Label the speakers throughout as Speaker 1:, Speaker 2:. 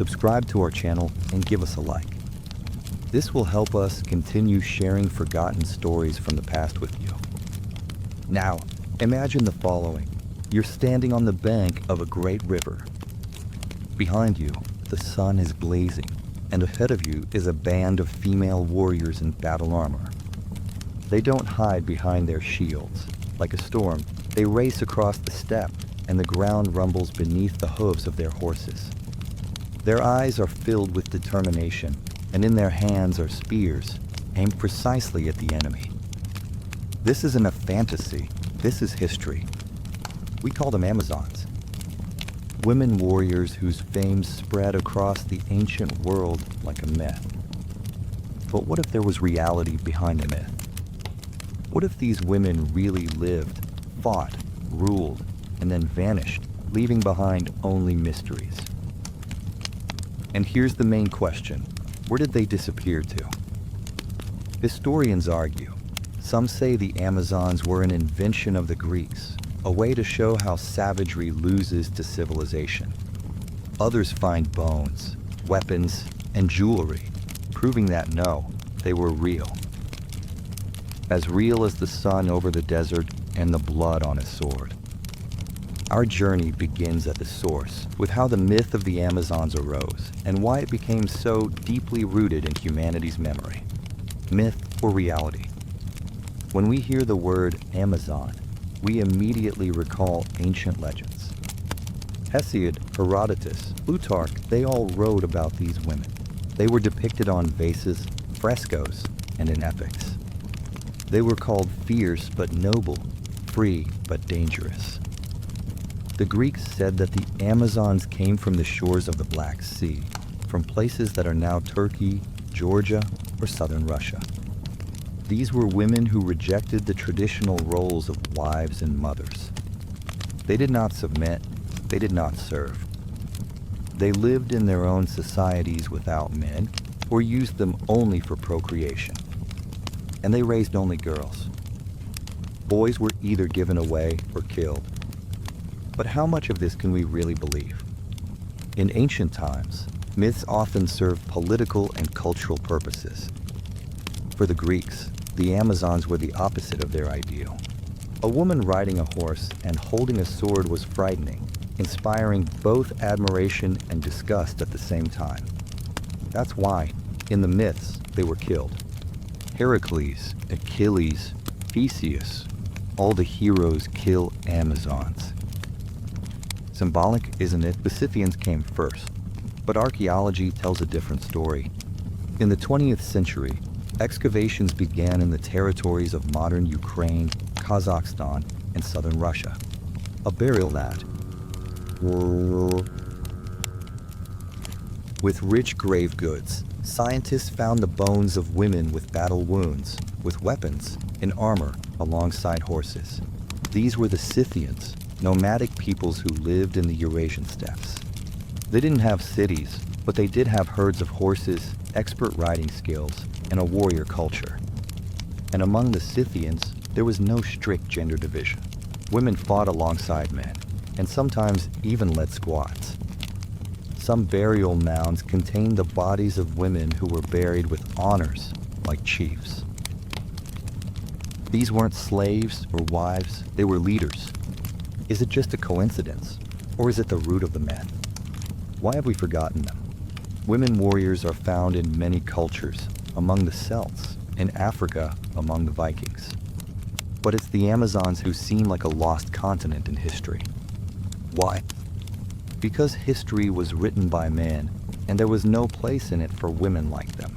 Speaker 1: subscribe to our channel and give us a like. This will help us continue sharing forgotten stories from the past with you. Now, imagine the following. You're standing on the bank of a great river. Behind you, the sun is blazing, and ahead of you is a band of female warriors in battle armor. They don't hide behind their shields. Like a storm, they race across the steppe, and the ground rumbles beneath the hooves of their horses. Their eyes are filled with determination, and in their hands are spears, aimed precisely at the enemy. This isn't a fantasy, this is history. We call them Amazons. Women warriors whose fame spread across the ancient world like a myth. But what if there was reality behind the myth? What if these women really lived, fought, ruled, and then vanished, leaving behind only mysteries? And here's the main question. Where did they disappear to? Historians argue. Some say the Amazons were an invention of the Greeks, a way to show how savagery loses to civilization. Others find bones, weapons, and jewelry, proving that no, they were real. As real as the sun over the desert and the blood on his sword. Our journey begins at the source, with how the myth of the Amazons arose, and why it became so deeply rooted in humanity's memory. Myth or reality? When we hear the word Amazon, we immediately recall ancient legends. Hesiod, Herodotus, Plutarch, they all wrote about these women. They were depicted on vases, frescoes, and in epics. They were called fierce but noble, free but dangerous. The Greeks said that the Amazons came from the shores of the Black Sea, from places that are now Turkey, Georgia, or southern Russia. These were women who rejected the traditional roles of wives and mothers. They did not submit, they did not serve. They lived in their own societies without men, or used them only for procreation. And they raised only girls. Boys were either given away or killed. But how much of this can we really believe? In ancient times, myths often served political and cultural purposes. For the Greeks, the Amazons were the opposite of their ideal. A woman riding a horse and holding a sword was frightening, inspiring both admiration and disgust at the same time. That's why, in the myths, they were killed. Heracles, Achilles, Theseus, all the heroes kill Amazons. Symbolic, isn't it? The Scythians came first, but archaeology tells a different story. In the 20th century, excavations began in the territories of modern Ukraine, Kazakhstan, and southern Russia. A burial mat with rich grave goods. Scientists found the bones of women with battle wounds, with weapons and armor alongside horses. These were the Scythians, nomadic peoples who lived in the Eurasian steppes. They didn't have cities, but they did have herds of horses, expert riding skills, and a warrior culture. And among the Scythians, there was no strict gender division. Women fought alongside men, and sometimes even led squads. Some burial mounds contained the bodies of women who were buried with honors, like chiefs. These weren't slaves or wives, they were leaders. Is it just a coincidence, or is it the root of the myth? Why have we forgotten them? Women warriors are found in many cultures, among the Celts, in Africa among the Vikings. But it's the Amazons who seem like a lost continent in history. Why? Because history was written by men, and there was no place in it for women like them.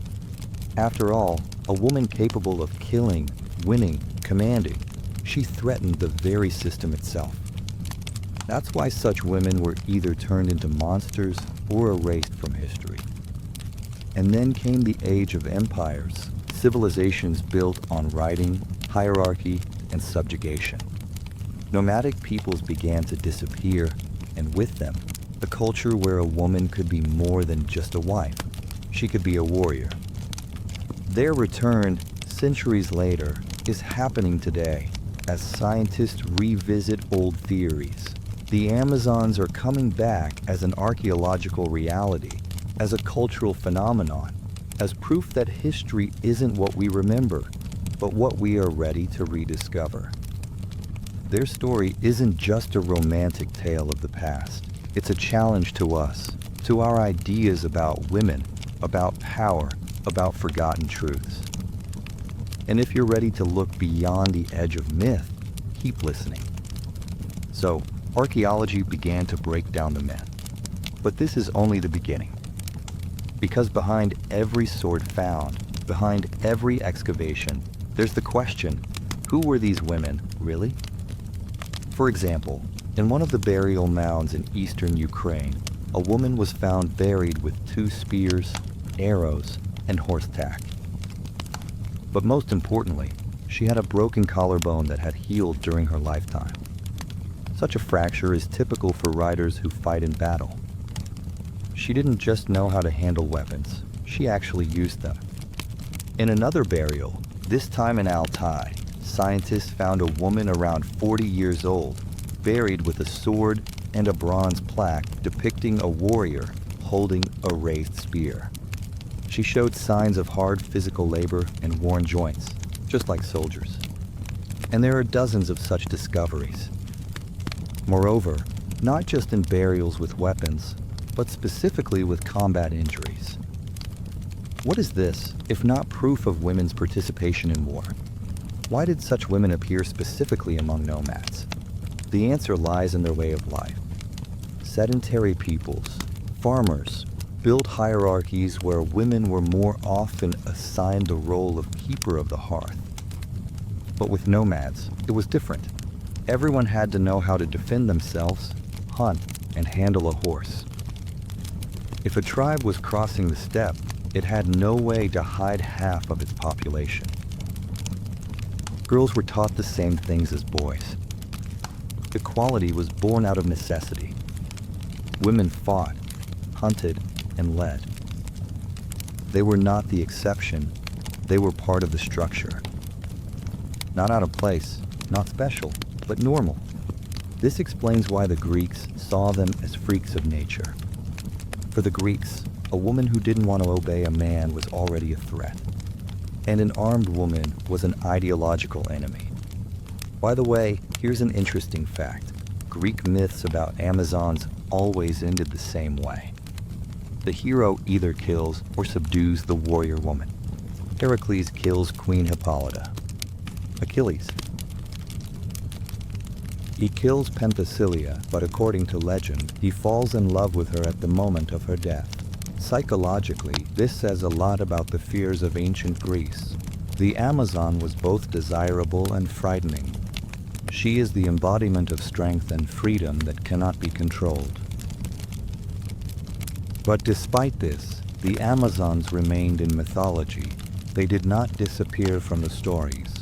Speaker 1: After all, a woman capable of killing, winning, commanding, she threatened the very system itself. That's why such women were either turned into monsters or erased from history. And then came the age of empires, civilizations built on writing, hierarchy, and subjugation. Nomadic peoples began to disappear, and with them, a culture where a woman could be more than just a wife. She could be a warrior. Their return, centuries later, is happening today as scientists revisit old theories. The Amazons are coming back as an archaeological reality, as a cultural phenomenon, as proof that history isn't what we remember, but what we are ready to rediscover. Their story isn't just a romantic tale of the past. It's a challenge to us, to our ideas about women, about power, about forgotten truths. And if you're ready to look beyond the edge of myth, keep listening. So, archaeology began to break down the myth. But this is only the beginning. Because behind every sword found, behind every excavation, there's the question, who were these women, really? For example, in one of the burial mounds in eastern Ukraine, a woman was found buried with 2 spears, arrows, and horse tack. But most importantly, she had a broken collarbone that had healed during her lifetime. Such a fracture is typical for riders who fight in battle. She didn't just know how to handle weapons, she actually used them. In another burial, this time in Altai, scientists found a woman around 40 years old, buried with a sword and a bronze plaque depicting a warrior holding a raised spear. She showed signs of hard physical labor and worn joints, just like soldiers. And there are dozens of such discoveries. Moreover, not just in burials with weapons, but specifically with combat injuries. What is this, if not proof of women's participation in war? Why did such women appear specifically among nomads? The answer lies in their way of life. Sedentary peoples, farmers, built hierarchies where women were more often assigned the role of keeper of the hearth. But with nomads, it was different. Everyone had to know how to defend themselves, hunt, and handle a horse. If a tribe was crossing the steppe, it had no way to hide half of its population. Girls were taught the same things as boys. Equality was born out of necessity. Women fought, hunted, and led. They were not the exception, they were part of the structure. Not out of place, not special, but normal. This explains why the Greeks saw them as freaks of nature. For the Greeks, a woman who didn't want to obey a man was already a threat, and an armed woman was an ideological enemy. By the way, here's an interesting fact. Greek myths about Amazons always ended the same way. The hero either kills or subdues the warrior woman. Heracles kills Queen Hippolyta. Achilles. He kills Penthesilea, but according to legend, he falls in love with her at the moment of her death. Psychologically, this says a lot about the fears of ancient Greece. The Amazon was both desirable and frightening. She is the embodiment of strength and freedom that cannot be controlled. But despite this, the Amazons remained in mythology. They did not disappear from the stories.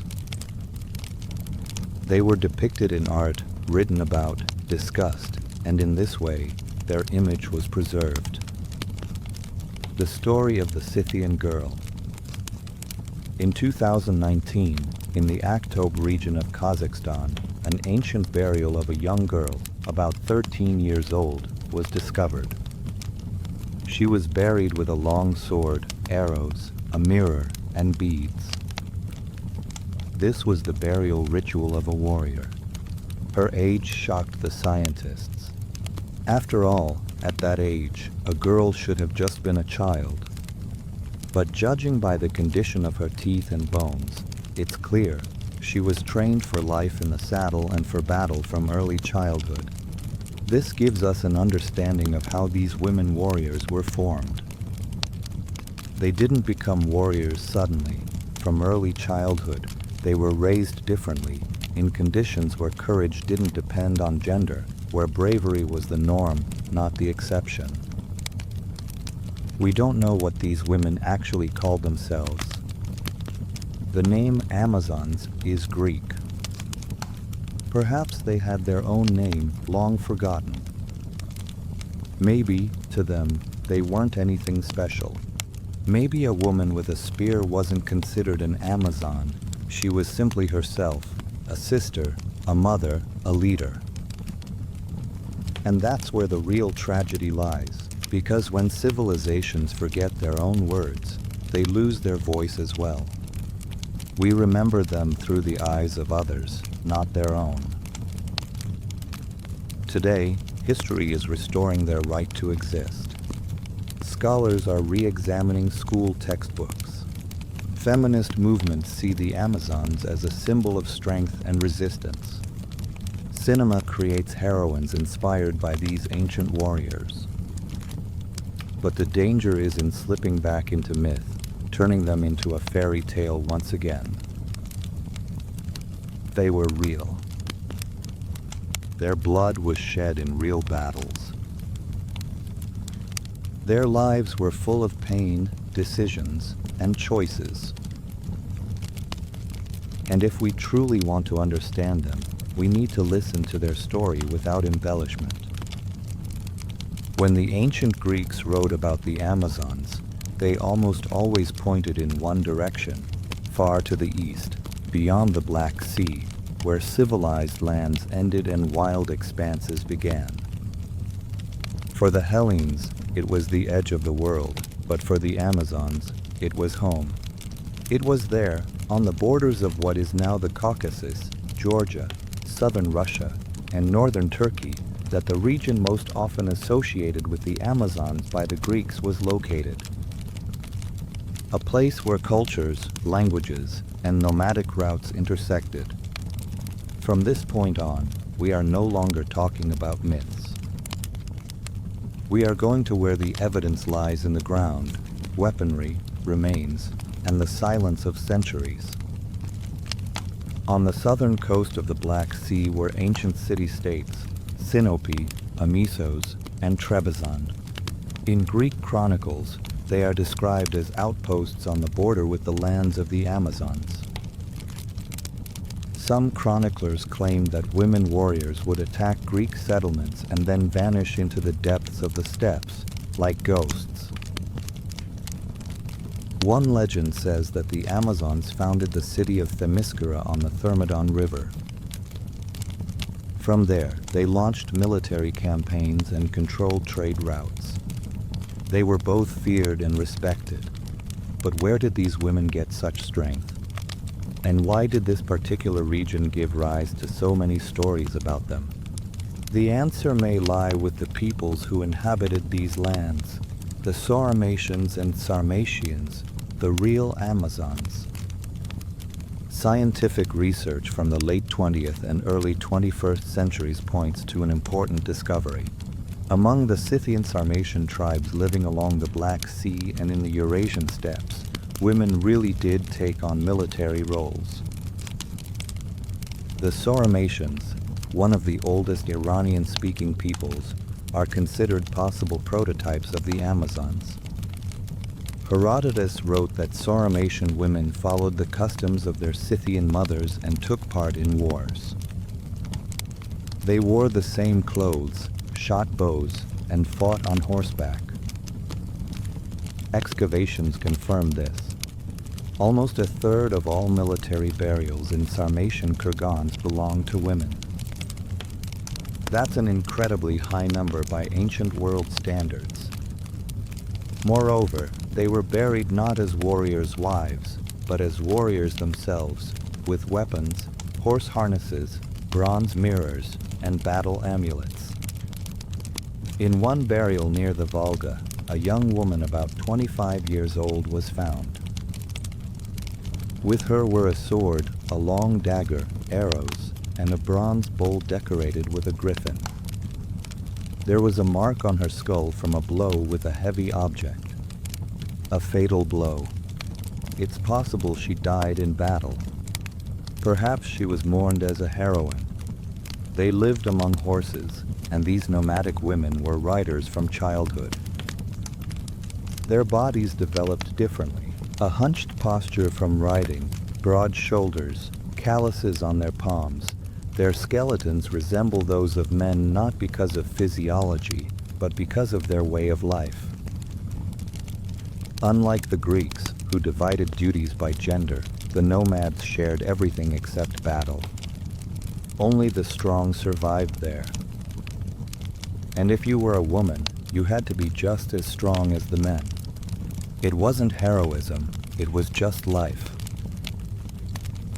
Speaker 1: They were depicted in art, written about, discussed, and in this way, their image was preserved. The story of the Scythian girl. In 2019, in the Aktob region of Kazakhstan, an ancient burial of a young girl, about 13 years old, was discovered. She was buried with a long sword, arrows, a mirror, and beads. This was the burial ritual of a warrior. Her age shocked the scientists. After all, at that age, a girl should have just been a child. But judging by the condition of her teeth and bones, it's clear she was trained for life in the saddle and for battle from early childhood. This gives us an understanding of how these women warriors were formed. They didn't become warriors suddenly. From early childhood, they were raised differently, in conditions where courage didn't depend on gender, where bravery was the norm, not the exception. We don't know what these women actually called themselves. The name Amazons is Greek. Perhaps they had their own name long forgotten. Maybe, to them, they weren't anything special. Maybe a woman with a spear wasn't considered an Amazon. She was simply herself, a sister, a mother, a leader. And that's where the real tragedy lies, Because when civilizations forget their own words, they lose their voice as well. We remember them through the eyes of others, not their own. Today, history is restoring their right to exist. Scholars are re-examining school textbooks. Feminist movements see the Amazons as a symbol of strength and resistance. Cinema creates heroines inspired by these ancient warriors. But the danger is in slipping back into myth, turning them into a fairy tale once again. They were real. Their blood was shed in real battles. Their lives were full of pain, decisions, and choices. And if we truly want to understand them, we need to listen to their story without embellishment. When the ancient Greeks wrote about the Amazons, they almost always pointed in one direction, far to the east, beyond the Black Sea, where civilized lands ended and wild expanses began. For the Hellenes, it was the edge of the world, but for the Amazons, it was home. It was there, on the borders of what is now the Caucasus, Georgia, southern Russia, and northern Turkey, that the region most often associated with the Amazons by the Greeks was located. A place where cultures, languages, and nomadic routes intersected. From this point on, we are no longer talking about myths. We are going to where the evidence lies in the ground, weaponry, remains, and the silence of centuries. On the southern coast of the Black Sea were ancient city-states, Sinope, Amisos, and Trebizond. In Greek chronicles, they are described as outposts on the border with the lands of the Amazons. Some chroniclers claim that women warriors would attack Greek settlements and then vanish into the depths of the steppes, like ghosts. One legend says that the Amazons founded the city of Themyscira on the Thermodon River. From there, they launched military campaigns and controlled trade routes. They were both feared and respected. But where did these women get such strength? And why did this particular region give rise to so many stories about them? The answer may lie with the peoples who inhabited these lands, the Sauramatians and Sarmatians, the real Amazons. Scientific research from the late 20th and early 21st centuries points to an important discovery. Among the Scythian Sarmatian tribes living along the Black Sea and in the Eurasian steppes, women really did take on military roles. The Sauramatians, one of the oldest Iranian-speaking peoples, are considered possible prototypes of the Amazons. Herodotus wrote that Sauramatian women followed the customs of their Scythian mothers and took part in wars. They wore the same clothes, shot bows, and fought on horseback. Excavations confirm this. Almost a third of all military burials in Sarmatian kurgans belong to women. That's an incredibly high number by ancient world standards. Moreover, they were buried not as warriors' wives, but as warriors themselves, with weapons, horse harnesses, bronze mirrors, and battle amulets. In one burial near the Volga, a young woman about 25 years old was found. With her were a sword, a long dagger, arrows, and a bronze bowl decorated with a griffin. There was a mark on her skull from a blow with a heavy object. A fatal blow. It's possible she died in battle. Perhaps she was mourned as a heroine. They lived among horses, and these nomadic women were riders from childhood. Their bodies developed differently. A hunched posture from riding, broad shoulders, calluses on their palms. Their skeletons resemble those of men not because of physiology, but because of their way of life. Unlike the Greeks, who divided duties by gender, the nomads shared everything except battle. Only the strong survived there. And if you were a woman, you had to be just as strong as the men. It wasn't heroism, it was just life.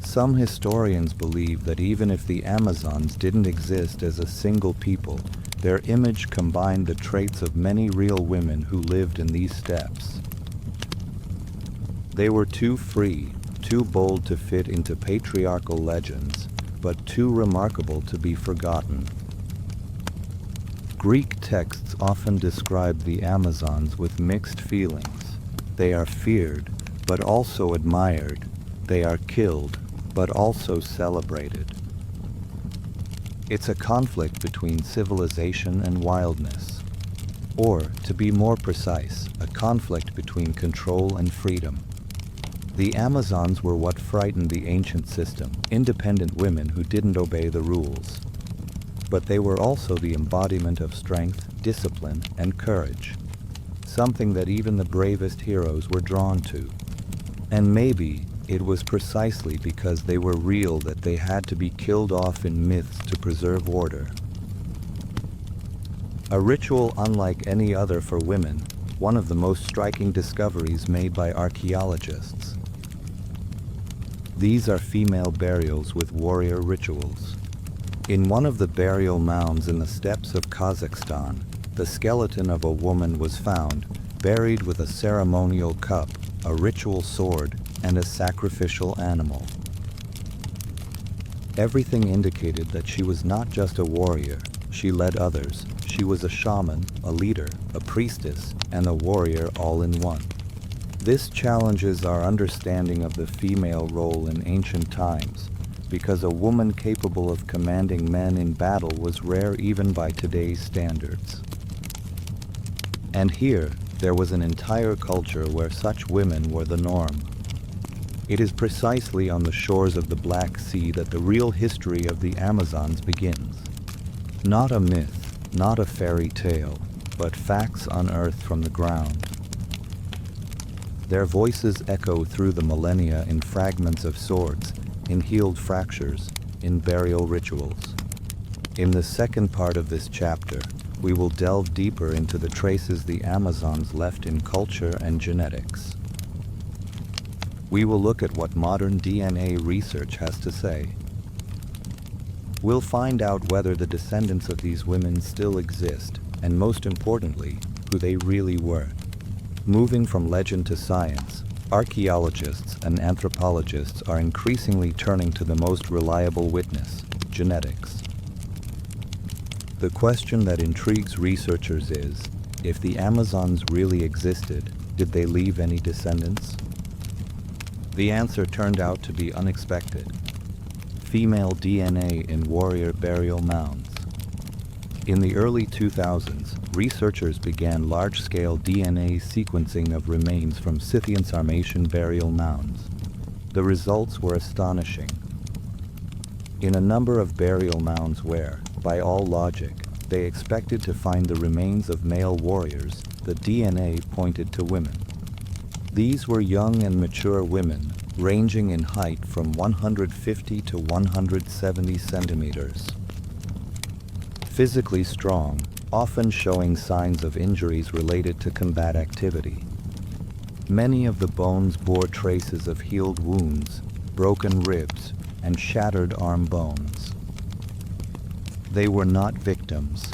Speaker 1: Some historians believe that even if the Amazons didn't exist as a single people, their image combined the traits of many real women who lived in these steppes. They were too free, too bold to fit into patriarchal legends, but too remarkable to be forgotten. Greek texts often describe the Amazons with mixed feelings. They are feared, but also admired. They are killed, but also celebrated. It's a conflict between civilization and wildness. Or, to be more precise, a conflict between control and freedom. The Amazons were what frightened the ancient system, independent women who didn't obey the rules. But they were also the embodiment of strength, discipline, and courage, something that even the bravest heroes were drawn to. And maybe it was precisely because they were real that they had to be killed off in myths to preserve order. A ritual unlike any other for women, one of the most striking discoveries made by archaeologists. These are female burials with warrior rituals. In one of the burial mounds in the steppes of Kazakhstan, the skeleton of a woman was found, buried with a ceremonial cup, a ritual sword, and a sacrificial animal. Everything indicated that she was not just a warrior, she led others. She was a shaman, a leader, a priestess, and a warrior all in one. This challenges our understanding of the female role in ancient times, because a woman capable of commanding men in battle was rare even by today's standards. And here, there was an entire culture where such women were the norm. It is precisely on the shores of the Black Sea that the real history of the Amazons begins. Not a myth, not a fairy tale, but facts unearthed from the ground. Their voices echo through the millennia in fragments of swords, in healed fractures, in burial rituals. In the second part of this chapter, we will delve deeper into the traces the Amazons left in culture and genetics. We will look at what modern DNA research has to say. We'll find out whether the descendants of these women still exist, and most importantly, who they really were. Moving from legend to science, archaeologists and anthropologists are increasingly turning to the most reliable witness, genetics. The question that intrigues researchers is, if the Amazons really existed, did they leave any descendants? The answer turned out to be unexpected. Female DNA in warrior burial mounds. In the early 2000s, researchers began large-scale DNA sequencing of remains from Scythian Sarmatian burial mounds. The results were astonishing. In a number of burial mounds where, by all logic, they expected to find the remains of male warriors, the DNA pointed to women. These were young and mature women, ranging in height from 150 to 170 centimeters. Physically strong, often showing signs of injuries related to combat activity. Many of the bones bore traces of healed wounds, broken ribs, and shattered arm bones. They were not victims.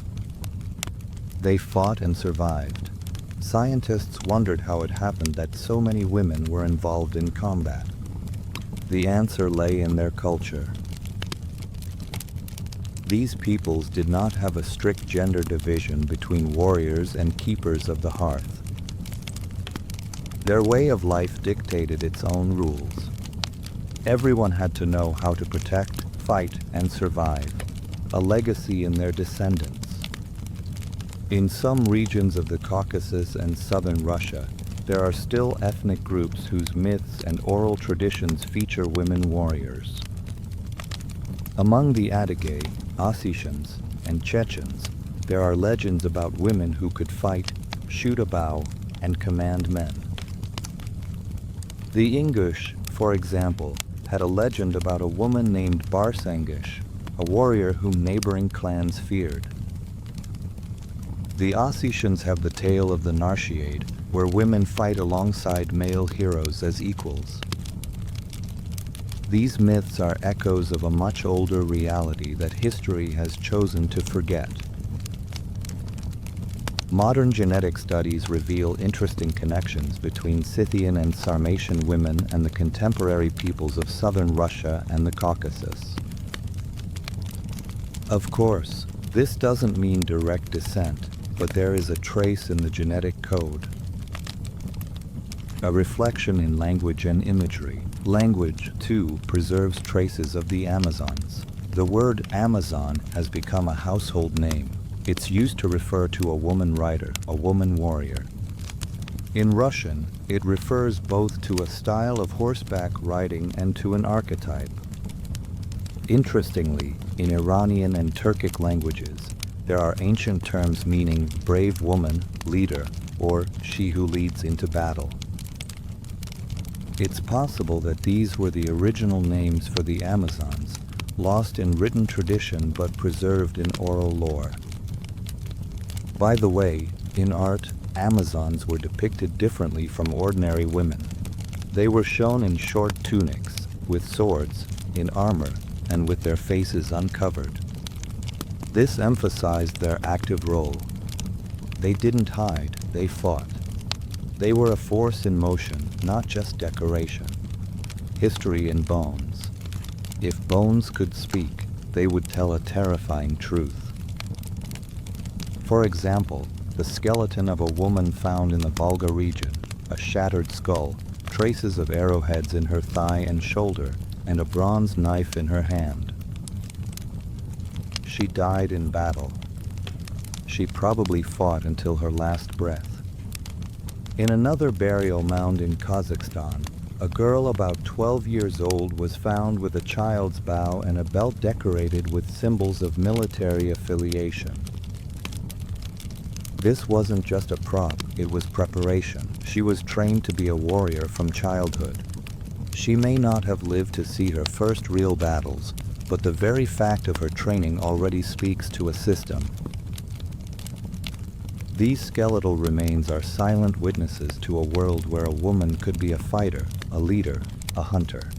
Speaker 1: They fought and survived. Scientists wondered how it happened that so many women were involved in combat. The answer lay in their culture. These peoples did not have a strict gender division between warriors and keepers of the hearth. Their way of life dictated its own rules. Everyone had to know how to protect, fight, and survive, a legacy in their descendants. In some regions of the Caucasus and southern Russia, there are still ethnic groups whose myths and oral traditions feature women warriors. Among the Adyghe, Ossetians, and Chechens, there are legends about women who could fight, shoot a bow, and command men. The Ingush, for example, had a legend about a woman named Barsangish, a warrior whom neighboring clans feared. The Ossetians have the tale of the Narrated, where women fight alongside male heroes as equals. These myths are echoes of a much older reality that history has chosen to forget. Modern genetic studies reveal interesting connections between Scythian and Sarmatian women and the contemporary peoples of southern Russia and the Caucasus. Of course, this doesn't mean direct descent, but there is a trace in the genetic code. A reflection in language and imagery. Language, too, preserves traces of the Amazons. The word Amazon has become a household name. It's used to refer to a woman rider, a woman warrior. In Russian, it refers both to a style of horseback riding and to an archetype. Interestingly, in Iranian and Turkic languages, there are ancient terms meaning brave woman, leader, or she who leads into battle. It's possible that these were the original names for the Amazons, lost in written tradition but preserved in oral lore. By the way, in art, Amazons were depicted differently from ordinary women. They were shown in short tunics, with swords, in armor, and with their faces uncovered. This emphasized their active role. They didn't hide, they fought. They were a force in motion, not just decoration. History in bones. If bones could speak, they would tell a terrifying truth. For example, the skeleton of a woman found in the Volga region, a shattered skull, traces of arrowheads in her thigh and shoulder, and a bronze knife in her hand. She died in battle. She probably fought until her last breath. In another burial mound in Kazakhstan, a girl about 12 years old was found with a child's bow and a belt decorated with symbols of military affiliation. This wasn't just a prop, it was preparation. She was trained to be a warrior from childhood. She may not have lived to see her first real battles, but the very fact of her training already speaks to a system. These skeletal remains are silent witnesses to a world where a woman could be a fighter, a leader, a hunter.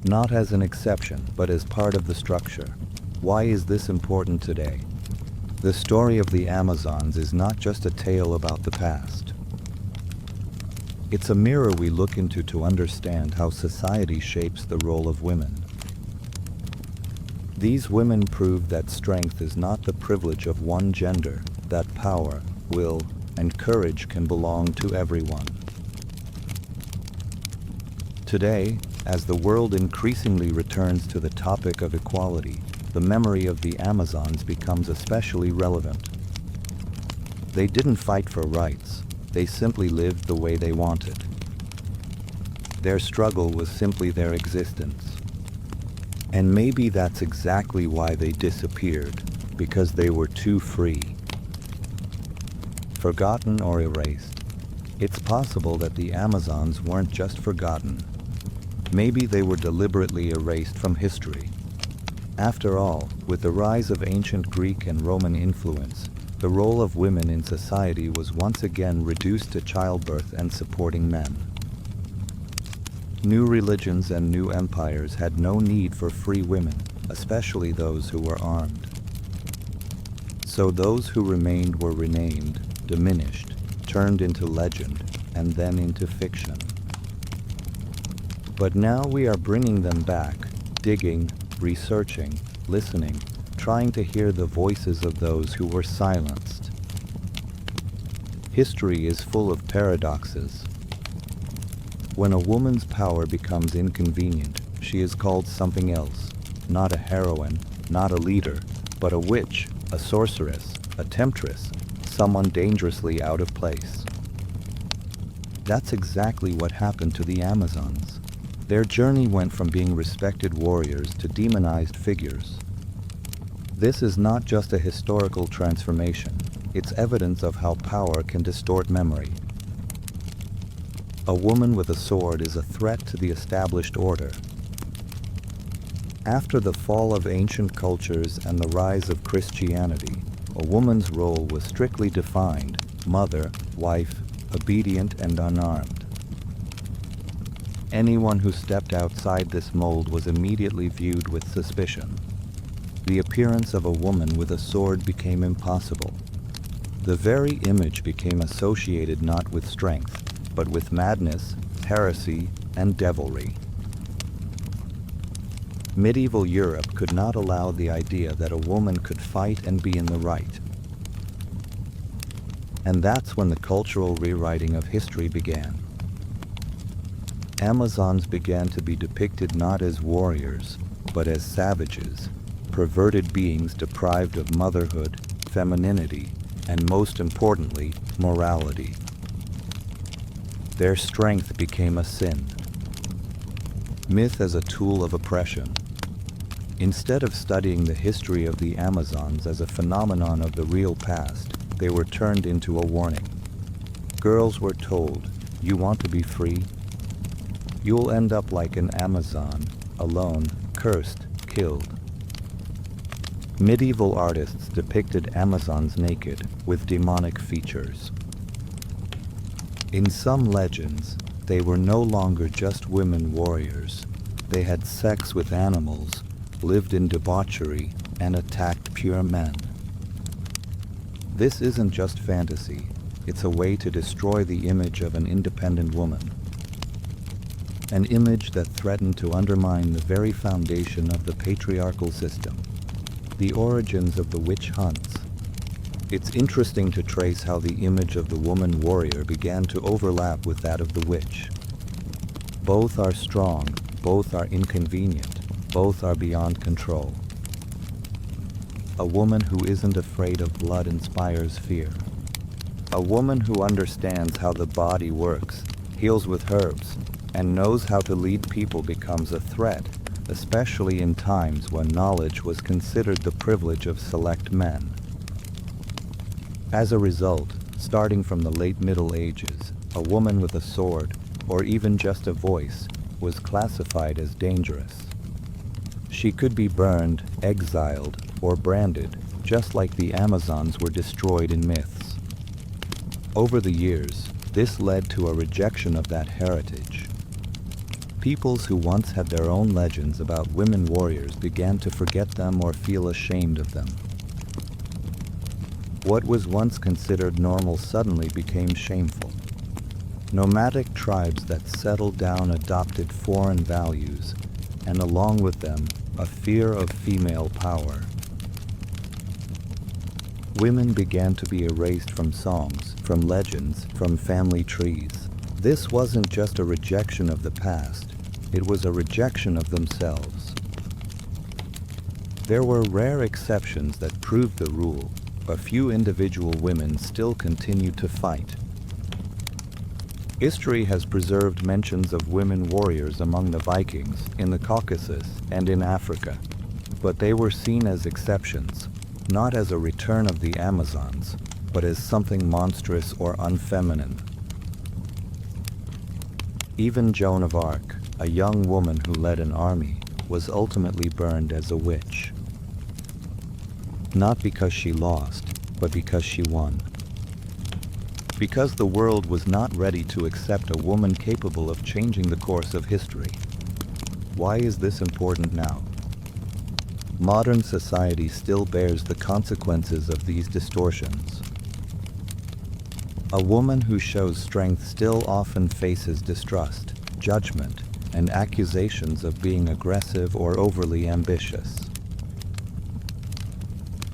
Speaker 1: Not as an exception, but as part of the structure. Why is this important today? The story of the Amazons is not just a tale about the past. It's a mirror we look into to understand how society shapes the role of women. These women prove that strength is not the privilege of one gender, that power, will, and courage can belong to everyone. Today, as the world increasingly returns to the topic of equality, the memory of the Amazons becomes especially relevant. They didn't fight for rights, they simply lived the way they wanted. Their struggle was simply their existence. And maybe that's exactly why they disappeared, because they were too free. Forgotten or erased. It's possible that the Amazons weren't just forgotten. Maybe they were deliberately erased from history. After all, with the rise of ancient Greek and Roman influence, the role of women in society was once again reduced to childbirth and supporting men. New religions and new empires had no need for free women, especially those who were armed. So those who remained were renamed, diminished, turned into legend, and then into fiction. But now we are bringing them back, digging, researching, listening, trying to hear the voices of those who were silenced. History is full of paradoxes. When a woman's power becomes inconvenient, she is called something else, not a heroine, not a leader, but a witch, a sorceress, a temptress, someone dangerously out of place. That's exactly what happened to the Amazons. Their journey went from being respected warriors to demonized figures. This is not just a historical transformation, it's evidence of how power can distort memory. A woman with a sword is a threat to the established order. After the fall of ancient cultures and the rise of Christianity, a a woman's role was strictly defined: mother, wife, obedient and unarmed. Anyone who stepped outside this mold was immediately viewed with suspicion. The appearance of a woman with a sword became impossible. The very image became associated not with strength, but with madness, heresy, and devilry. Medieval Europe could not allow the idea that a woman could fight and be in the right. And that's when the cultural rewriting of history began. Amazons began to be depicted not as warriors, but as savages, perverted beings deprived of motherhood, femininity, and most importantly, morality. Their strength became a sin. Myth as a tool of oppression. Instead of studying the history of the Amazons as a phenomenon of the real past, they were turned into a warning. Girls were told, "You want to be free? You'll end up like an Amazon, alone, cursed, killed." Medieval artists depicted Amazons naked, with demonic features. In some legends, they were no longer just women warriors. They had sex with animals, lived in debauchery, and attacked pure men. This isn't just fantasy, it's a way to destroy the image of an independent woman. An image that threatened to undermine the very foundation of the patriarchal system. The origins of the witch hunts. It's interesting to trace how the image of the woman warrior began to overlap with that of the witch. Both are strong, both are inconvenient, both are beyond control. A woman who isn't afraid of blood inspires fear. A woman who understands how the body works, heals with herbs, and knows how to lead people becomes a threat, especially in times when knowledge was considered the privilege of select men. As a result, starting from the late Middle Ages, a woman with a sword, or even just a voice, was classified as dangerous. She could be burned, exiled, or branded, just like the Amazons were destroyed in myths. Over the years, this led to a rejection of that heritage. Peoples who once had their own legends about women warriors began to forget them or feel ashamed of them. What was once considered normal suddenly became shameful. Nomadic tribes that settled down adopted foreign values, and along with them, a fear of female power. Women began to be erased from songs, from legends, from family trees. This wasn't just a rejection of the past, it was a rejection of themselves. There were rare exceptions that proved the rule. A few individual women still continued to fight. History has preserved mentions of women warriors among the Vikings, in the Caucasus, and in Africa. But they were seen as exceptions, not as a return of the Amazons, but as something monstrous or unfeminine. Even Joan of Arc, a young woman who led an army, was ultimately burned as a witch. Not because she lost, but because she won. Because the world was not ready to accept a woman capable of changing the course of history. Why is this important now? Modern society still bears the consequences of these distortions. A woman who shows strength still often faces distrust, judgment, and accusations of being aggressive or overly ambitious.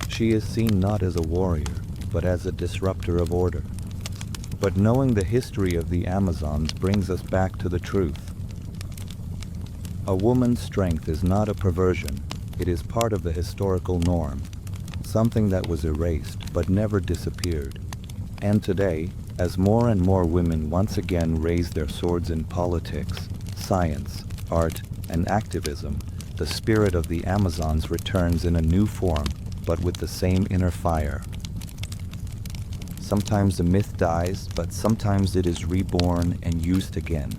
Speaker 1: She is seen not as a warrior, but as a disruptor of order. But knowing the history of the Amazons brings us back to the truth. A woman's strength is not a perversion, it is part of the historical norm, something that was erased but never disappeared. And today, as more and more women once again raise their swords in politics, science, art, and activism, the spirit of the Amazons returns in a new form, but with the same inner fire. Sometimes the myth dies, but sometimes it is reborn and used again.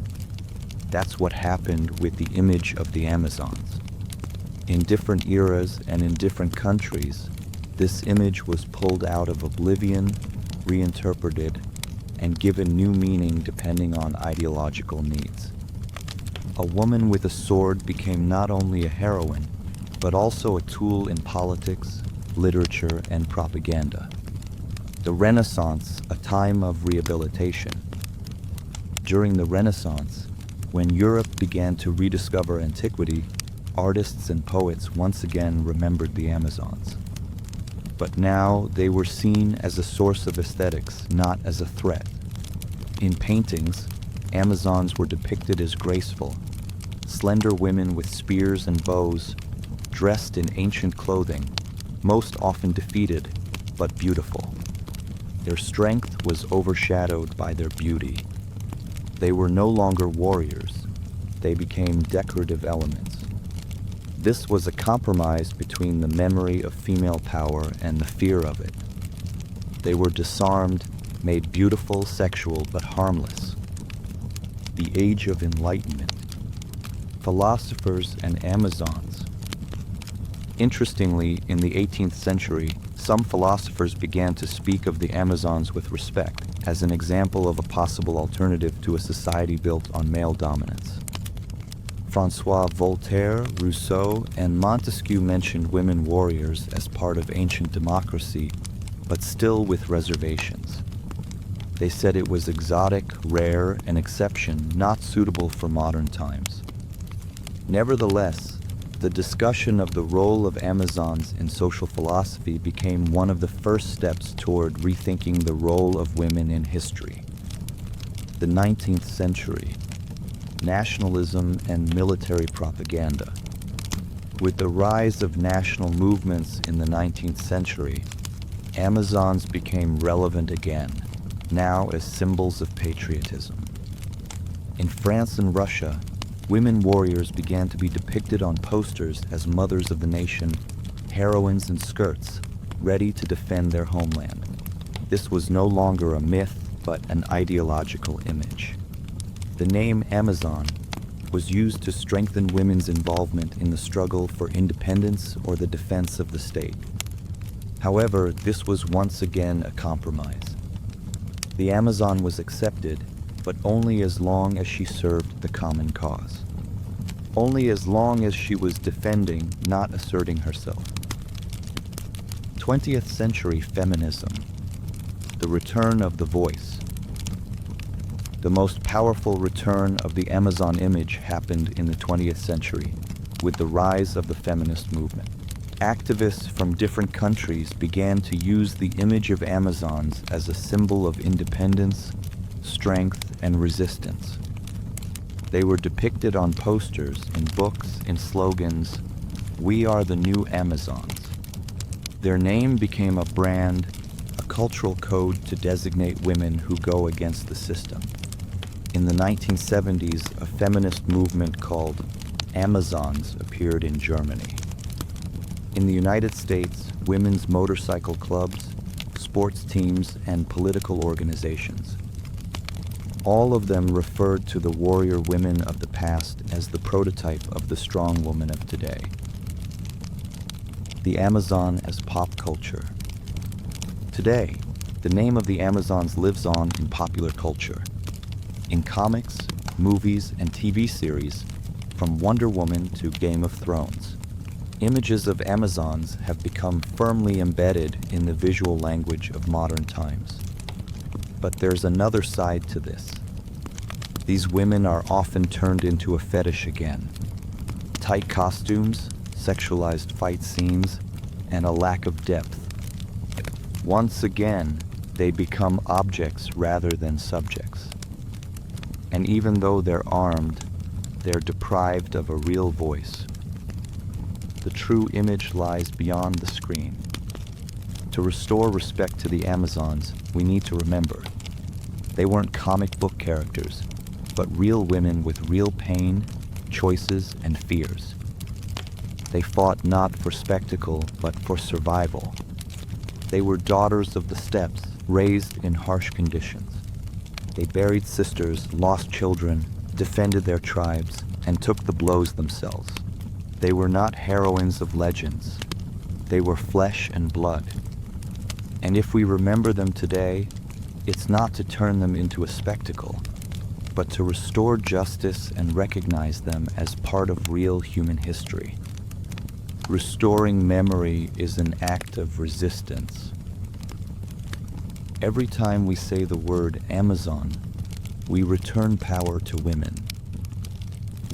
Speaker 1: That's what happened with the image of the Amazons. In different eras and in different countries, This image was pulled out of oblivion, reinterpreted, and given new meaning depending on ideological needs. A woman with a sword became not only a heroine, but also a tool in politics, literature, and propaganda. The Renaissance, a time of rehabilitation. During the Renaissance, when Europe began to rediscover antiquity, artists and poets once again remembered the Amazons. But now they were seen as a source of aesthetics, not as a threat. In paintings, Amazons were depicted as graceful, slender women with spears and bows, dressed in ancient clothing, most often defeated, but beautiful. Their strength was overshadowed by their beauty. They were no longer warriors. They became decorative elements. This was a compromise between the memory of female power and the fear of it. They were disarmed, made beautiful, sexual, but harmless. The Age of Enlightenment. Philosophers and Amazons. Interestingly, in the 18th century, some philosophers began to speak of the Amazons with respect, as an example of a possible alternative to a society built on male dominance. François Voltaire, Rousseau, and Montesquieu mentioned women warriors as part of ancient democracy, but still with reservations. They said it was exotic, rare, an exception, not suitable for modern times. Nevertheless, the discussion of the role of Amazons in social philosophy became one of the first steps toward rethinking the role of women in history. The 19th century. Nationalism and military propaganda. With the rise of national movements in the 19th century, Amazons became relevant again, now as symbols of patriotism. In France and Russia, women warriors began to be depicted on posters as mothers of the nation, heroines in skirts, ready to defend their homeland. This was no longer a myth, but an ideological image. The name Amazon was used to strengthen women's involvement in the struggle for independence or the defense of the state. However, this was once again a compromise. The Amazon was accepted, but only as long as she served the common cause. Only as long as she was defending, not asserting herself. 20th century feminism. The return of the voice. The most powerful return of the Amazon image happened in the 20th century, with the rise of the feminist movement. Activists from different countries began to use the image of Amazons as a symbol of independence, strength, and resistance. They were depicted on posters, in books, in slogans, "We are the new Amazons." Their name became a brand, a cultural code to designate women who go against the system. In the 1970s, a feminist movement called Amazons appeared in Germany. In the United States, women's motorcycle clubs, sports teams, and political organizations. All of them referred to the warrior women of the past as the prototype of the strong woman of today. The Amazon as pop culture. Today, the name of the Amazons lives on in popular culture. In comics, movies, and TV series, from Wonder Woman to Game of Thrones, images of Amazons have become firmly embedded in the visual language of modern times. But there's another side to this. These women are often turned into a fetish again. Tight costumes, sexualized fight scenes, and a lack of depth. Once again, they become objects rather than subjects. And even though they're armed, they're deprived of a real voice. The true image lies beyond the screen. To restore respect to the Amazons, we need to remember, they weren't comic book characters, but real women with real pain, choices, and fears. They fought not for spectacle, but for survival. They were daughters of the steppes, raised in harsh conditions. They buried sisters, lost children, defended their tribes, and took the blows themselves. They were not heroines of legends. They were flesh and blood. And if we remember them today, it's not to turn them into a spectacle, but to restore justice and recognize them as part of real human history. Restoring memory is an act of resistance. Every time we say the word Amazon, we return power to women.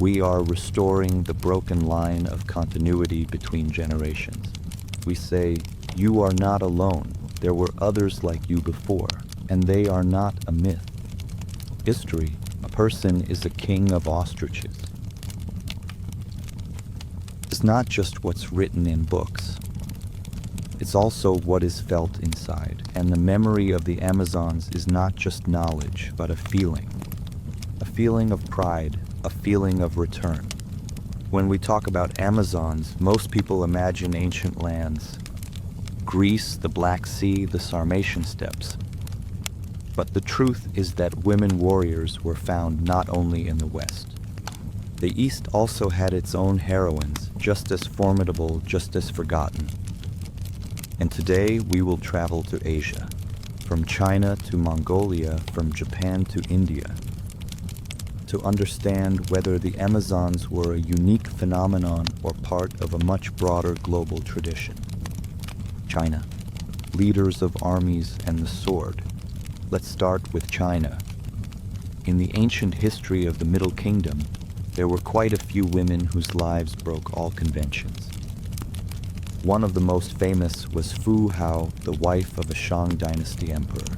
Speaker 1: We are restoring the broken line of continuity between generations. We say, you are not alone. There were others like you before, and they are not a myth. History, a person is a king of ostriches. It's not just what's written in books. It's also what is felt inside, and the memory of the Amazons is not just knowledge, but a feeling of pride, a feeling of return. When we talk about Amazons, most people imagine ancient lands, Greece, the Black Sea, the Sarmatian steppes. But the truth is that women warriors were found not only in the West. The East also had its own heroines, just as formidable, just as forgotten. And today we will travel to Asia, from China to Mongolia, from Japan to India, to understand whether the Amazons were a unique phenomenon or part of a much broader global tradition. China, leaders of armies and the sword. Let's start with China. In the ancient history of the Middle Kingdom, there were quite a few women whose lives broke all conventions. One of the most famous was Fu Hao, the wife of a Shang dynasty emperor.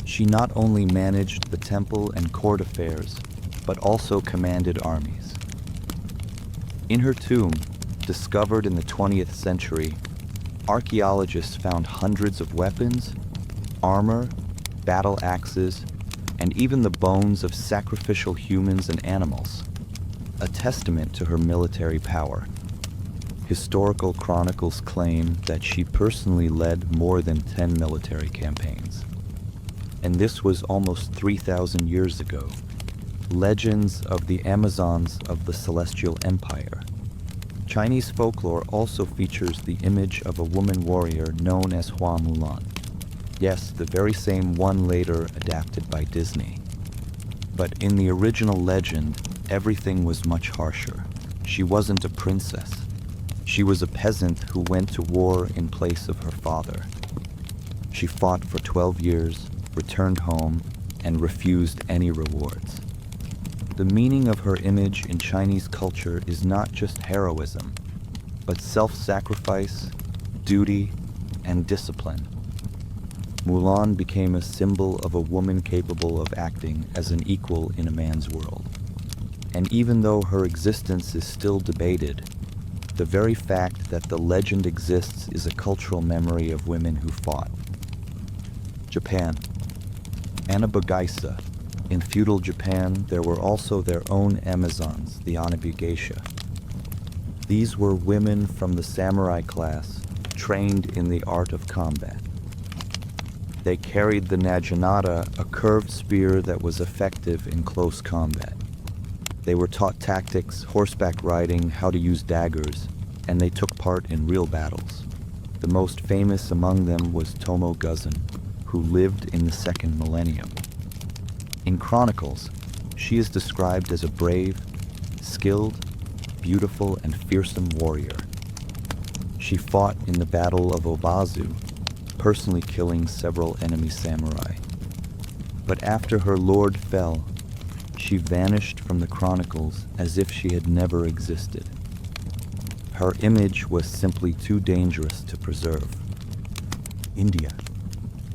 Speaker 1: She not only managed the temple and court affairs, but also commanded armies. In her tomb, discovered in the 20th century, archaeologists found hundreds of weapons, armor, battle axes, and even the bones of sacrificial humans and animals, a testament to her military power. Historical chronicles claim that she personally led more than 10 military campaigns. And this was almost 3,000 years ago. Legends of the Amazons of the Celestial Empire. Chinese folklore also features the image of a woman warrior known as Hua Mulan. Yes, the very same one later adapted by Disney. But in the original legend, everything was much harsher. She wasn't a princess. She was a peasant who went to war in place of her father. She fought for 12 years, returned home, and refused any rewards. The meaning of her image in Chinese culture is not just heroism, but self-sacrifice, duty, and discipline. Mulan became a symbol of a woman capable of acting as an equal in a man's world. And even though her existence is still debated, the very fact that the legend exists is a cultural memory of women who fought. Japan. Anabugeisha. In feudal Japan, there were also their own Amazons, the Anabugeisha. These were women from the samurai class, trained in the art of combat. They carried the naginata, a curved spear that was effective in close combat. They were taught tactics, horseback riding, how to use daggers, and they took part in real battles. The most famous among them was Tomo Guzan, who lived in the second millennium. In chronicles, she is described as a brave, skilled, beautiful, and fearsome warrior. She fought in the Battle of Obazu, personally killing several enemy samurai. But after her lord fell, she vanished from the chronicles as if she had never existed. Her image was simply too dangerous to preserve. India.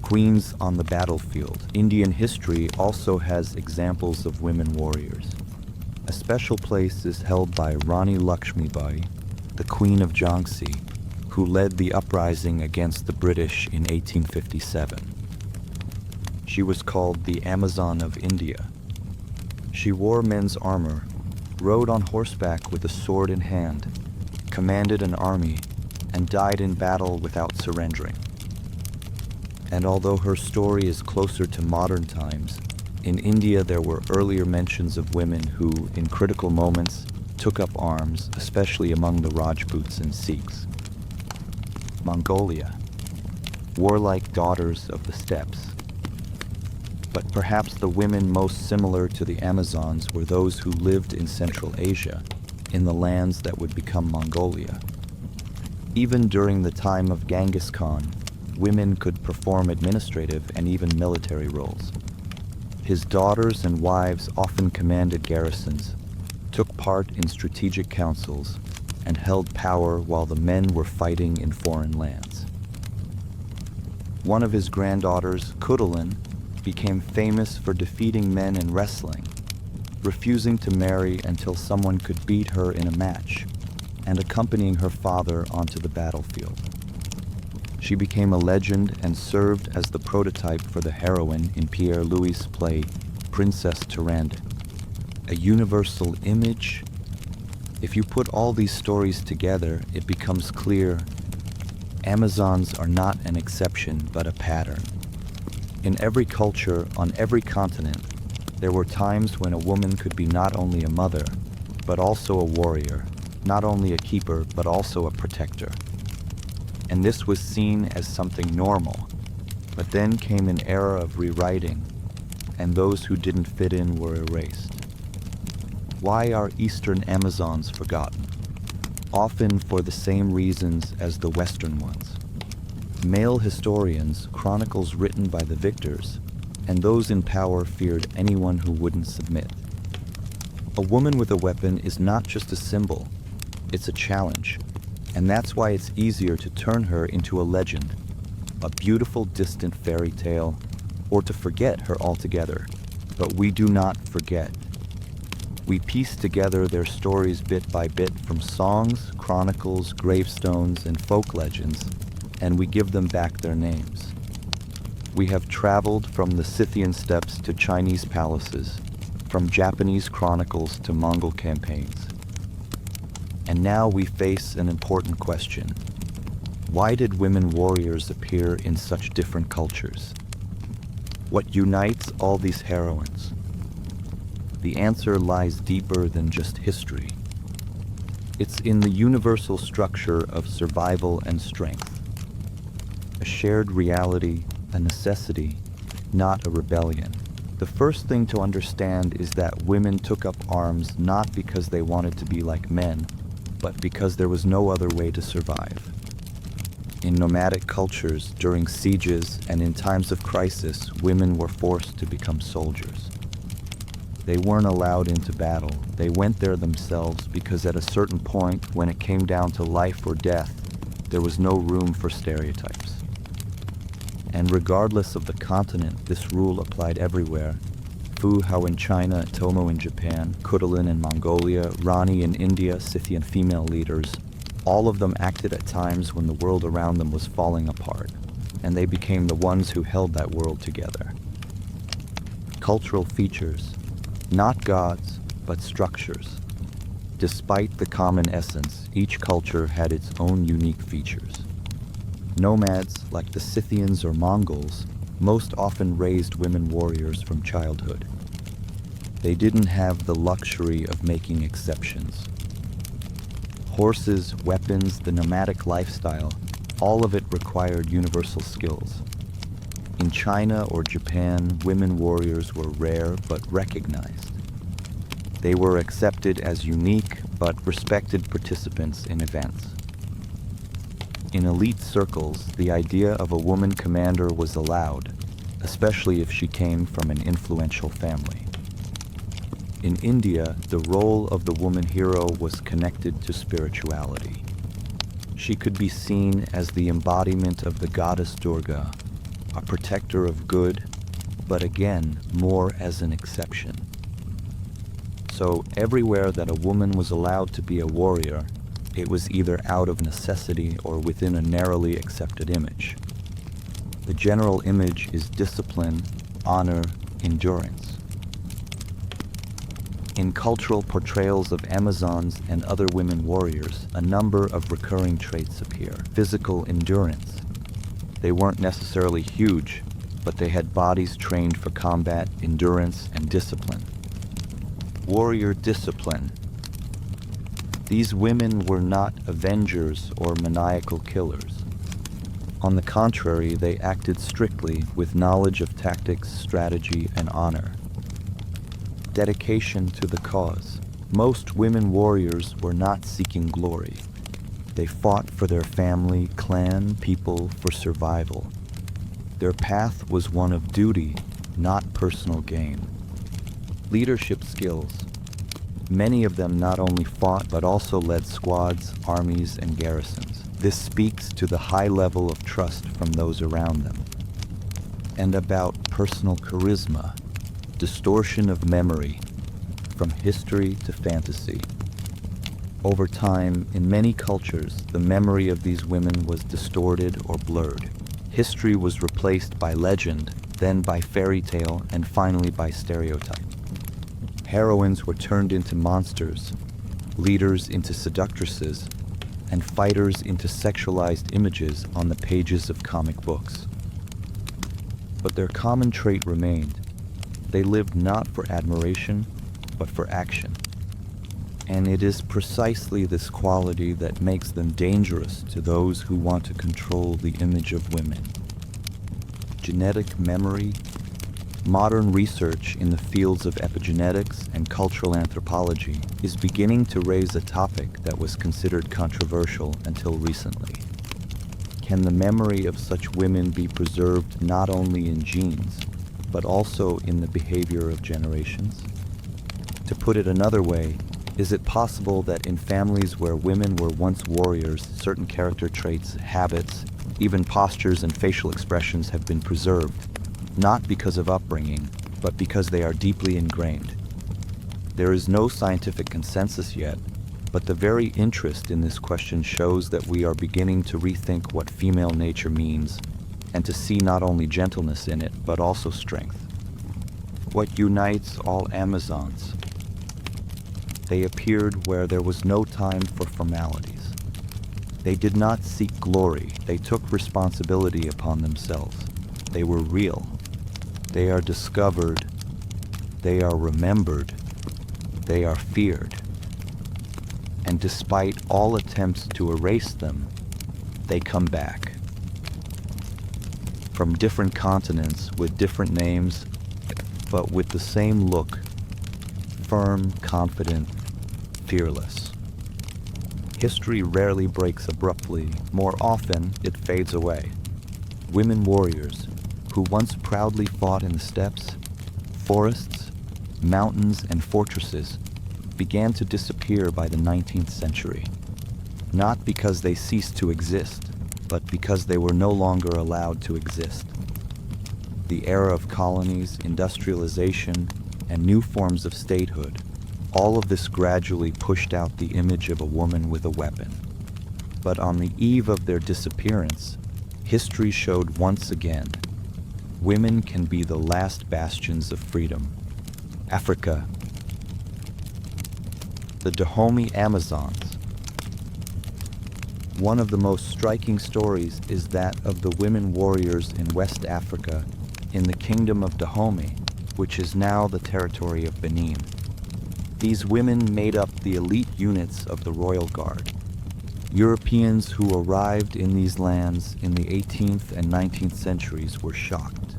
Speaker 1: Queens on the battlefield. Indian history also has examples of women warriors. A special place is held by Rani Lakshmibai, the Queen of Jhansi, who led the uprising against the British in 1857. She was called the Amazon of India. She wore men's armor, rode on horseback with a sword in hand, commanded an army, and died in battle without surrendering. And although her story is closer to modern times, in India there were earlier mentions of women who, in critical moments, took up arms, especially among the Rajputs and Sikhs. Mongolia, warlike daughters of the steppes. But perhaps the women most similar to the Amazons were those who lived in Central Asia, in the lands that would become Mongolia. Even during the time of Genghis Khan, women could perform administrative and even military roles. His daughters and wives often commanded garrisons, took part in strategic councils, and held power while the men were fighting in foreign lands. One of his granddaughters, Kudalin, became famous for defeating men in wrestling, refusing to marry until someone could beat her in a match, and accompanying her father onto the battlefield. She became a legend and served as the prototype for the heroine in Pierre Louis' play Princess Turandot. A universal image. If you put all these stories together, it becomes clear Amazons are not an exception but a pattern. In every culture, on every continent, there were times when a woman could be not only a mother, but also a warrior, not only a keeper, but also a protector. And this was seen as something normal. But then came an era of rewriting, and those who didn't fit in were erased. Why are Eastern Amazons forgotten? Often for the same reasons as the Western ones. Male historians, chronicles written by the victors, and those in power feared anyone who wouldn't submit. A woman with a weapon is not just a symbol, it's a challenge, and that's why it's easier to turn her into a legend, a beautiful distant fairy tale, or to forget her altogether. But we do not forget. We piece together their stories bit by bit from songs, chronicles, gravestones, and folk legends, and we give them back their names. We have traveled from the Scythian steppes to Chinese palaces, from Japanese chronicles to Mongol campaigns. And now we face an important question. Why did women warriors appear in such different cultures? What unites all these heroines? The answer lies deeper than just history. It's in the universal structure of survival and strength. A shared reality, a necessity, not a rebellion. The first thing to understand is that women took up arms not because they wanted to be like men, but because there was no other way to survive. In nomadic cultures, during sieges, and in times of crisis, women were forced to become soldiers. They weren't allowed into battle. They went there themselves because at a certain point, when it came down to life or death, there was no room for stereotypes. And regardless of the continent, this rule applied everywhere. Fu Hao in China, Tomo in Japan, Kudalin in Mongolia, Rani in India, Scythian female leaders, all of them acted at times when the world around them was falling apart, and they became the ones who held that world together. Cultural features, not gods, but structures. Despite the common essence, each culture had its own unique features. Nomads, like the Scythians or Mongols, most often raised women warriors from childhood. They didn't have the luxury of making exceptions. Horses, weapons, the nomadic lifestyle, all of it required universal skills. In China or Japan, women warriors were rare but recognized. They were accepted as unique but respected participants in events. In elite circles, the idea of a woman commander was allowed, especially if she came from an influential family. In India, the role of the woman hero was connected to spirituality. She could be seen as the embodiment of the goddess Durga, a protector of good, but again, more as an exception. So everywhere that a woman was allowed to be a warrior, it was either out of necessity or within a narrowly accepted image. The general image is discipline, honor, endurance. In cultural portrayals of Amazons and other women warriors, a number of recurring traits appear. Physical endurance. They weren't necessarily huge, but they had bodies trained for combat, endurance, and discipline. Warrior discipline. These women were not avengers or maniacal killers. On the contrary, they acted strictly with knowledge of tactics, strategy, and honor. Dedication to the cause. Most women warriors were not seeking glory. They fought for their family, clan, people, for survival. Their path was one of duty, not personal gain. Leadership skills. Many of them not only fought but also led squads, armies, and garrisons. This speaks to the high level of trust from those around them. And about personal charisma, distortion of memory, from history to fantasy. Over time, in many cultures, the memory of these women was distorted or blurred. History was replaced by legend, then by fairy tale, and finally by stereotype. Heroines were turned into monsters, leaders into seductresses, and fighters into sexualized images on the pages of comic books. But their common trait remained. They lived not for admiration, but for action. And it is precisely this quality that makes them dangerous to those who want to control the image of women. Genetic memory. Modern research in the fields of epigenetics and cultural anthropology is beginning to raise a topic that was considered controversial until recently. Can the memory of such women be preserved not only in genes, but also in the behavior of generations? To put it another way, is it possible that in families where women were once warriors, certain character traits, habits, even postures and facial expressions have been preserved, not because of upbringing, but because they are deeply ingrained? There is no scientific consensus yet, but the very interest in this question shows that we are beginning to rethink what female nature means, and to see not only gentleness in it, but also strength. What unites all Amazons? They appeared where there was no time for formalities. They did not seek glory, they took responsibility upon themselves. They were real. They are discovered. They are remembered. They are feared. And despite all attempts to erase them, they come back. From different continents with different names, but with the same look. Firm, confident, fearless. History rarely breaks abruptly. More often, it fades away. Women warriors, who once proudly fought in the steppes, forests, mountains, and fortresses, began to disappear by the 19th century. Not because they ceased to exist, but because they were no longer allowed to exist. The era of colonies, industrialization, and new forms of statehood, all of this gradually pushed out the image of a woman with a weapon. But on the eve of their disappearance, history showed once again, women can be the last bastions of freedom. Africa. The Dahomey Amazons. One of the most striking stories is that of the women warriors in West Africa in the Kingdom of Dahomey, which is now the territory of Benin. These women made up the elite units of the Royal Guard. Europeans who arrived in these lands in the 18th and 19th centuries were shocked.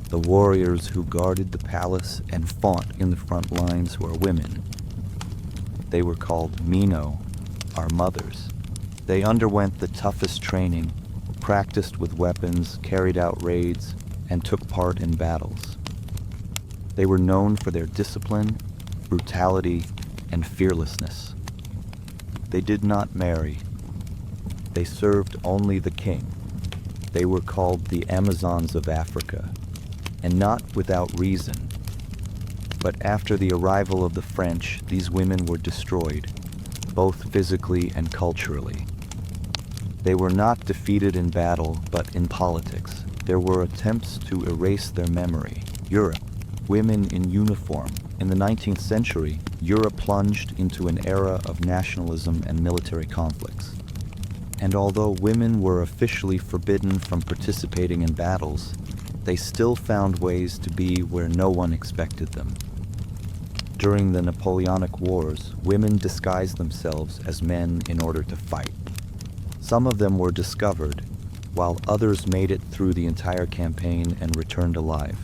Speaker 1: The warriors who guarded the palace and fought in the front lines were women. They were called Mino, our mothers. They underwent the toughest training, practiced with weapons, carried out raids, and took part in battles. They were known for their discipline, brutality, and fearlessness. They did not marry. They served only the king. They were called the Amazons of Africa, and not without reason. But after the arrival of the French, these women were destroyed, both physically and culturally. They were not defeated in battle, but in politics. There were attempts to erase their memory. Europe, women in uniform. In the 19th century, Europe plunged into an era of nationalism and military conflicts. And although women were officially forbidden from participating in battles, they still found ways to be where no one expected them. During the Napoleonic Wars, women disguised themselves as men in order to fight. Some of them were discovered, while others made it through the entire campaign and returned alive.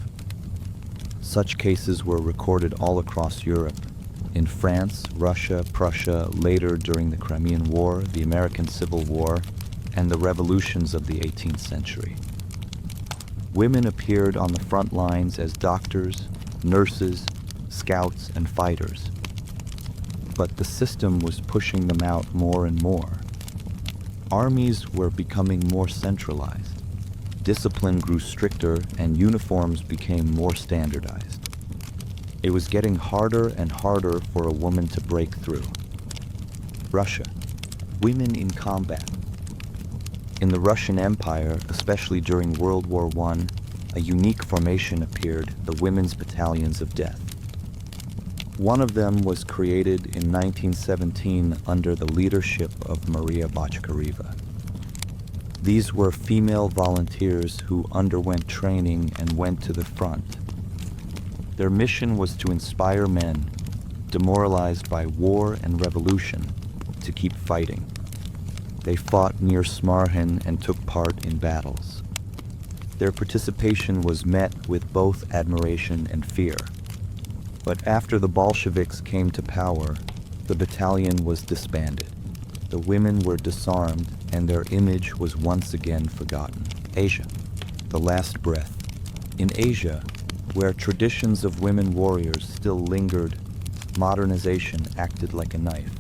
Speaker 1: Such cases were recorded all across Europe, in France, Russia, Prussia, later during the Crimean War, the American Civil War, and the revolutions of the 18th century. Women appeared on the front lines as doctors, nurses, scouts, and fighters. But the system was pushing them out more and more. Armies were becoming more centralized. Discipline grew stricter and uniforms became more standardized. It was getting harder and harder for a woman to break through. Russia. Women in combat. In the Russian Empire, especially during World War I, a unique formation appeared, the Women's Battalions of Death. One of them was created in 1917 under the leadership of Maria Bachkareva. These were female volunteers who underwent training and went to the front. Their mission was to inspire men, demoralized by war and revolution, to keep fighting. They fought near Smarhin and took part in battles. Their participation was met with both admiration and fear. But after the Bolsheviks came to power, the battalion was disbanded. The women were disarmed, and their image was once again forgotten. Asia, the last breath. In Asia, where traditions of women warriors still lingered, modernization acted like a knife.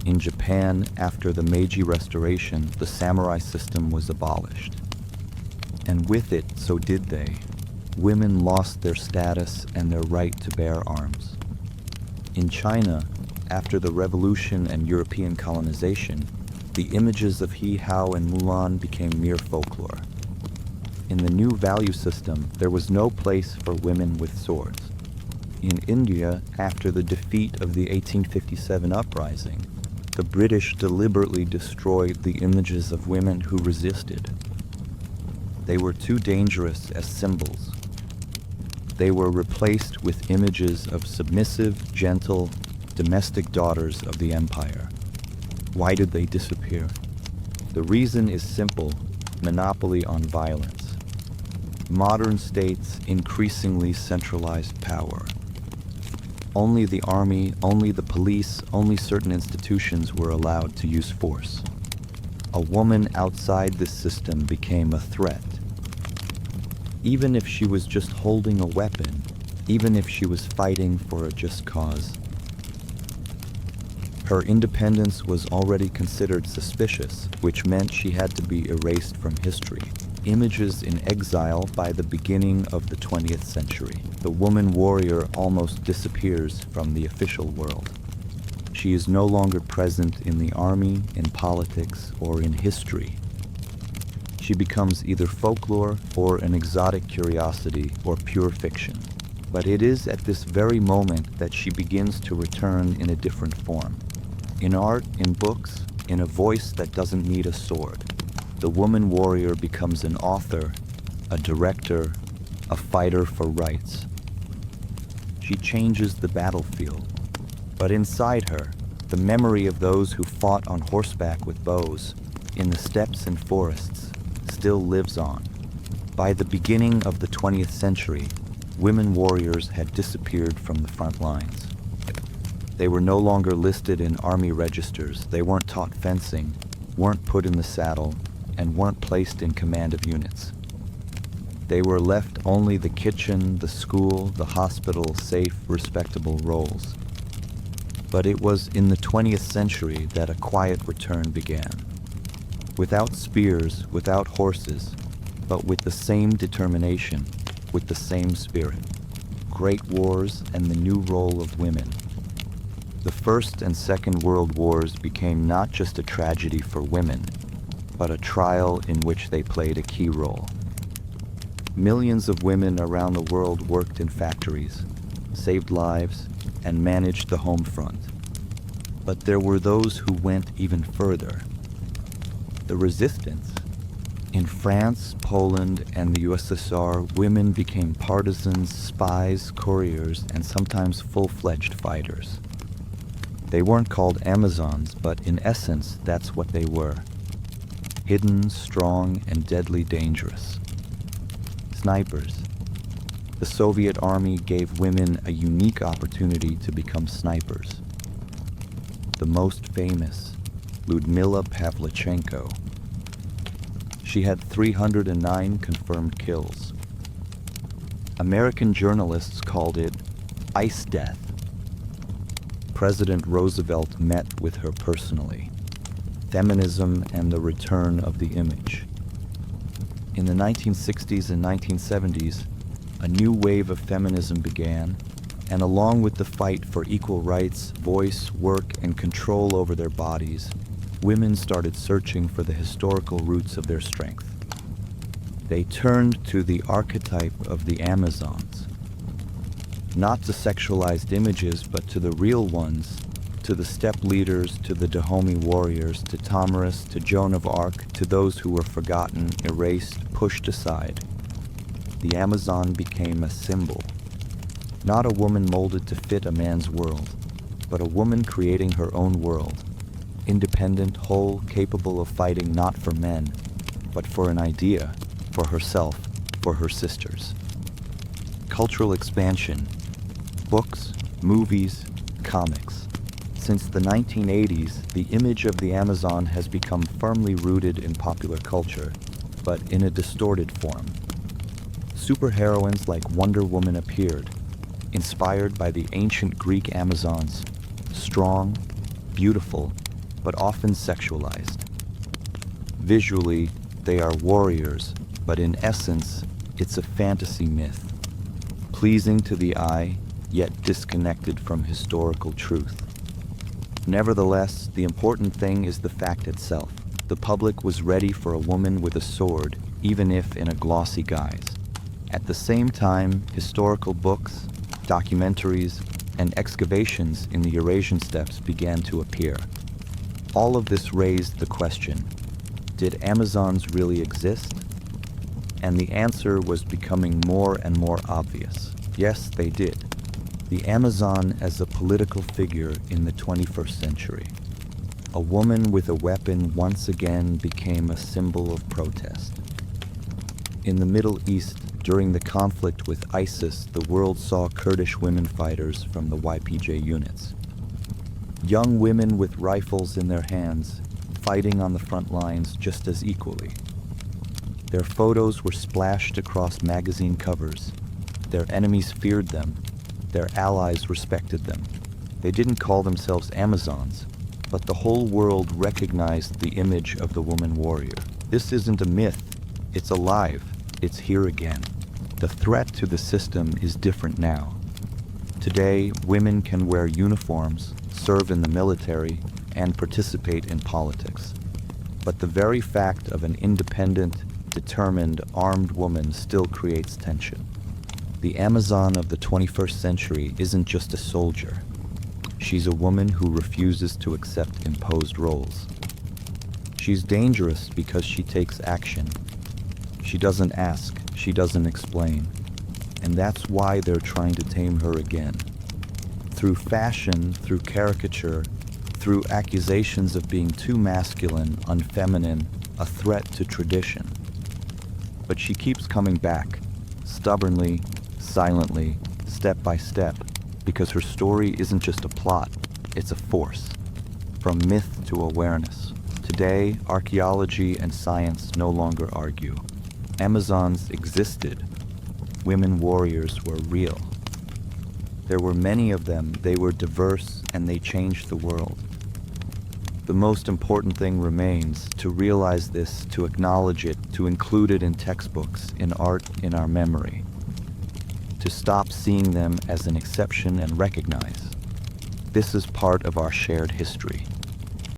Speaker 1: In Japan, after the Meiji Restoration, the samurai system was abolished. And with it, so did they. Women lost their status and their right to bear arms. In China, after the revolution and European colonization, the images of He Hao and Mulan became mere folklore. In the new value system, there was no place for women with swords. In India, after the defeat of the 1857 uprising, the British deliberately destroyed the images of women who resisted. They were too dangerous as symbols. They were replaced with images of submissive, gentle, domestic daughters of the empire. Why did they disappear? The reason is simple: monopoly on violence. Modern states increasingly centralized power. Only the army, only the police, only certain institutions were allowed to use force. A woman outside this system became a threat. Even if she was just holding a weapon, even if she was fighting for a just cause. Her independence was already considered suspicious, which meant she had to be erased from history. Images in exile by the beginning of the 20th century. The woman warrior almost disappears from the official world. She is no longer present in the army, in politics, or in history. She becomes either folklore or an exotic curiosity or pure fiction. But it is at this very moment that she begins to return in a different form. In art, in books, in a voice that doesn't need a sword. The woman warrior becomes an author, a director, a fighter for rights. She changes the battlefield. But inside her, the memory of those who fought on horseback with bows, in the steppes and forests, still lives on. By the beginning of the 20th century, women warriors had disappeared from the front lines. They were no longer listed in army registers, they weren't taught fencing, weren't put in the saddle, and weren't placed in command of units. They were left only the kitchen, the school, the hospital, safe, respectable roles. But it was in the 20th century that a quiet return began. Without spears, without horses, but with the same determination, with the same spirit. Great wars and the new role of women. The First and Second World Wars became not just a tragedy for women, but a trial in which they played a key role. Millions of women around the world worked in factories, saved lives, and managed the home front. But there were those who went even further. The resistance. In France, Poland, and the USSR, women became partisans, spies, couriers, and sometimes full-fledged fighters. They weren't called Amazons, but in essence, that's what they were. hidden, strong, and deadly dangerous. Snipers. The Soviet Army gave women a unique opportunity to become snipers. The most famous, Lyudmila Pavlichenko. She had 309 confirmed kills. American journalists called it ice death. President Roosevelt met with her personally. Feminism and the return of the image. In the 1960s and 1970s, a new wave of feminism began, and along with the fight for equal rights, voice, work, and control over their bodies, women started searching for the historical roots of their strength. They turned to the archetype of the Amazons, not to sexualized images, but to the real ones, to the steppe leaders, to the Dahomey warriors, to Tomyris, to Joan of Arc, to those who were forgotten, erased, pushed aside. The Amazon became a symbol, not a woman molded to fit a man's world, but a woman creating her own world, independent, whole, capable of fighting not for men, but for an idea, for herself, for her sisters. Cultural expansion. Books, movies, comics. Since the 1980s, the image of the Amazon has become firmly rooted in popular culture, but in a distorted form. Superheroines like Wonder Woman appeared, inspired by the ancient Greek Amazons, strong, beautiful, but often sexualized. Visually, they are warriors, but in essence, it's a fantasy myth, pleasing to the eye, yet disconnected from historical truth. Nevertheless, the important thing is the fact itself. The public was ready for a woman with a sword, even if in a glossy guise. At the same time, historical books, documentaries, and excavations in the Eurasian steppes began to appear. All of this raised the question, did Amazons really exist? And the answer was becoming more and more obvious. Yes, they did. The Amazon as a political figure in the 21st century. A woman with a weapon once again became a symbol of protest. In the Middle East, during the conflict with ISIS, the world saw Kurdish women fighters from the YPJ units. Young women with rifles in their hands, fighting on the front lines just as equally. Their photos were splashed across magazine covers. Their enemies feared them. Their allies respected them. They didn't call themselves Amazons, but the whole world recognized the image of the woman warrior. This isn't a myth. It's alive. It's here again. The threat to the system is different now. Today, women can wear uniforms, serve in the military, and participate in politics. But the very fact of an independent, determined, armed woman still creates tension. The Amazon of the 21st century isn't just a soldier. She's a woman who refuses to accept imposed roles. She's dangerous because she takes action. She doesn't ask, she doesn't explain. And that's why they're trying to tame her again. Through fashion, through caricature, through accusations of being too masculine, unfeminine, a threat to tradition. But she keeps coming back, stubbornly, silently, step by step, because her story isn't just a plot, it's a force. From myth to awareness. Today, archaeology and science no longer argue. Amazons existed. Women warriors were real. There were many of them, they were diverse, and they changed the world. The most important thing remains to realize this, to acknowledge it, to include it in textbooks, in art, in our memory. To stop seeing them as an exception and recognize this is part of our shared history.